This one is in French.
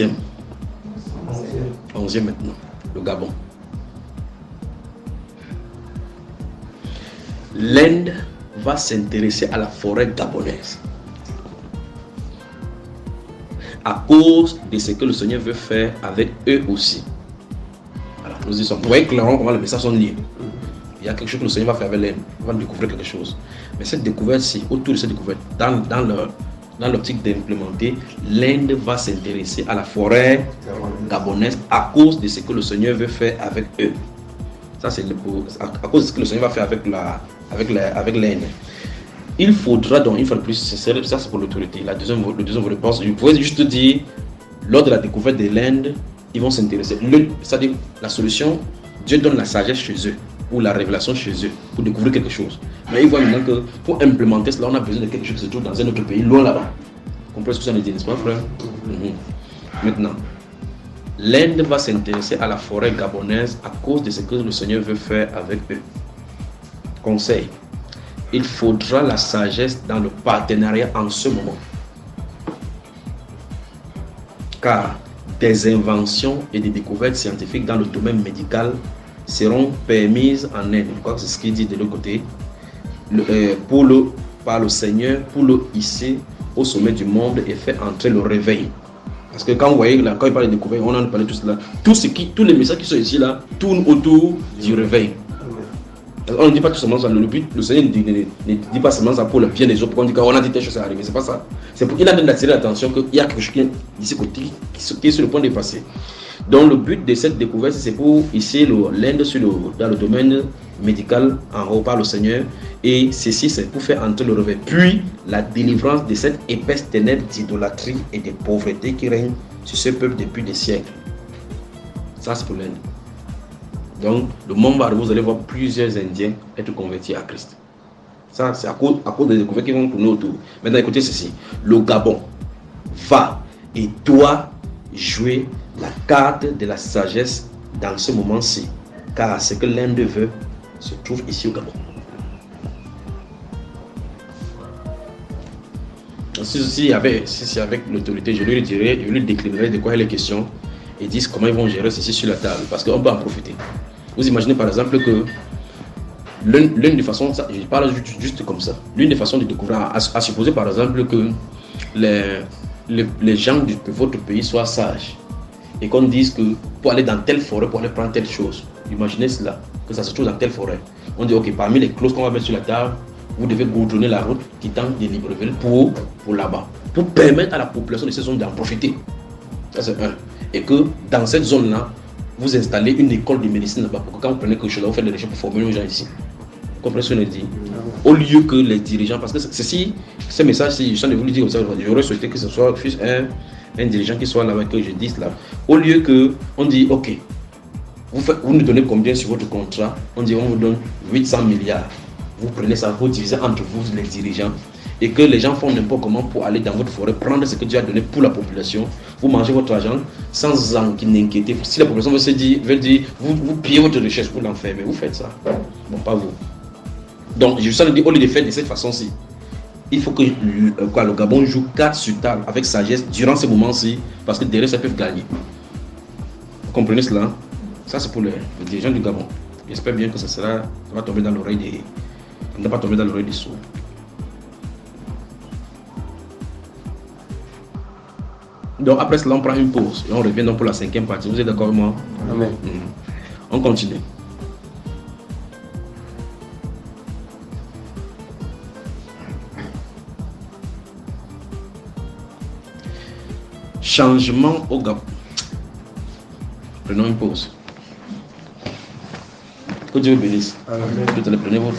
combienième? 11e maintenant, le Gabon. L'Inde va s'intéresser à la forêt gabonaise à cause de ce que le Seigneur veut faire avec eux aussi. Voilà, nous y sommes. Vous voyez clairement comment les messages sont liés. Il y a quelque chose que le Seigneur va faire avec l'Inde. Il va découvrir quelque chose. Mais cette découverte-ci, autour de cette découverte, dans l'optique d'implémenter, l'Inde va s'intéresser à la forêt gabonaise à cause de ce que le Seigneur veut faire avec eux. Ça, c'est à cause de ce que le Seigneur va faire avec l'Inde. Il faudra donc, une fois de plus, ça c'est pour l'autorité. Le deuxième réponse, je pouvais juste dire, lors de la découverte de l'Inde, ils vont s'intéresser. C'est-à-dire, la solution, Dieu donne la sagesse chez eux, ou la révélation chez eux, pour découvrir quelque chose. Mais ils voient maintenant que pour implémenter cela, on a besoin de quelque chose qui se trouve dans un autre pays, loin là-bas. Vous comprenez ce que ça veut dire, n'est-ce pas, frère? Maintenant, l'Inde va s'intéresser à la forêt gabonaise à cause de ce que le Seigneur veut faire avec eux. Conseil. Il faudra la sagesse dans le partenariat en ce moment. Car des inventions et des découvertes scientifiques dans le domaine médical seront permises en Inde. Je crois que c'est ce qu'il dit de l'autre côté. Par le Seigneur pour le hisser au sommet du monde et faire entrer le réveil. Parce que quand vous voyez, là, quand il parle de découverte, on en parle de tout cela. Tous les messages qui sont ici là tournent autour du réveil. On ne dit pas tout simplement ça. Le but, le Seigneur ne dit pas seulement ça pour le bien des autres. Pour qu'on dit qu'on a dit telle chose à arriver. C'est pas ça. C'est pour qu'il a d'attirer l'attention qu'il y a quelque chose qui est d'ici côté qui est sur le point de passer. Donc le but de cette découverte, c'est pour ici l'Inde dans le domaine médical en haut par le Seigneur. Et ceci, c'est pour faire entrer le réveil. Puis la délivrance de cette épaisse ténèbre d'idolâtrie et de pauvreté qui règne sur ce peuple depuis des siècles. Ça, c'est pour l'Inde. Donc, le monde va arriver, vous allez voir plusieurs Indiens être convertis à Christ. Ça, c'est à cause des découvertes qui vont tourner autour. Maintenant, écoutez ceci. Le Gabon va et doit jouer la carte de la sagesse dans ce moment-ci. Car ce que l'Inde veut se trouve ici au Gabon. Si c'est avec l'autorité, je lui dirai, je lui déclinerai de quoi il est question et dire comment ils vont gérer ceci sur la table. Parce qu'on peut en profiter. Vous imaginez par exemple que l'une des façons, je parle juste comme ça, l'une des façons de découvrir, à supposer par exemple que les gens de votre pays soient sages et qu'on dise que pour aller dans telle forêt, pour aller prendre telle chose, imaginez cela, que ça se trouve dans telle forêt. On dit ok, parmi les clauses qu'on va mettre sur la table, vous devez goudronner la route qui tente de Libreville pour là-bas, pour permettre à la population de ces zones d'en profiter. Ça c'est un. Et que dans cette zone-là, vous installez une école de médecine là-bas pour que quand vous prenez quelque chose là, vous faites des recherches pour former les gens ici. Vous comprenez ce que je dis? Au lieu que les dirigeants, parce que ces messages, si je vous le dire comme ça, j'aurais souhaité que ce soit un dirigeant qui soit là-bas, que je dise là. Au lieu que on dit, ok, vous nous donnez combien sur votre contrat? On dit, on vous donne 800 milliards. Vous prenez ça, vous divisez entre vous les dirigeants et que les gens font n'importe comment pour aller dans votre forêt, prendre ce que Dieu a donné pour la population. Vous mangez votre argent sans en inquiéter. Si la population veut dire, vous pillez votre richesse pour l'enfermer, vous faites ça. Bon, pas vous. Donc, je vous dis, au lieu de faire de cette façon-ci, il faut que le Gabon joue 4 sur table avec sagesse durant ce moment-ci, parce que derrière, ça peut gagner. Vous comprenez cela? Ça, c'est pour les dirigeants du Gabon. J'espère bien que ça va tomber dans l'oreille des... ne va pas tomber dans l'oreille des sourds. Donc après cela, on prend une pause et on revient donc pour la 5e partie. Vous êtes d'accord avec moi? Amen. On continue. Changement au Gabon. Prenons une pause. Que Dieu vous bénisse. Amen. Prenez votre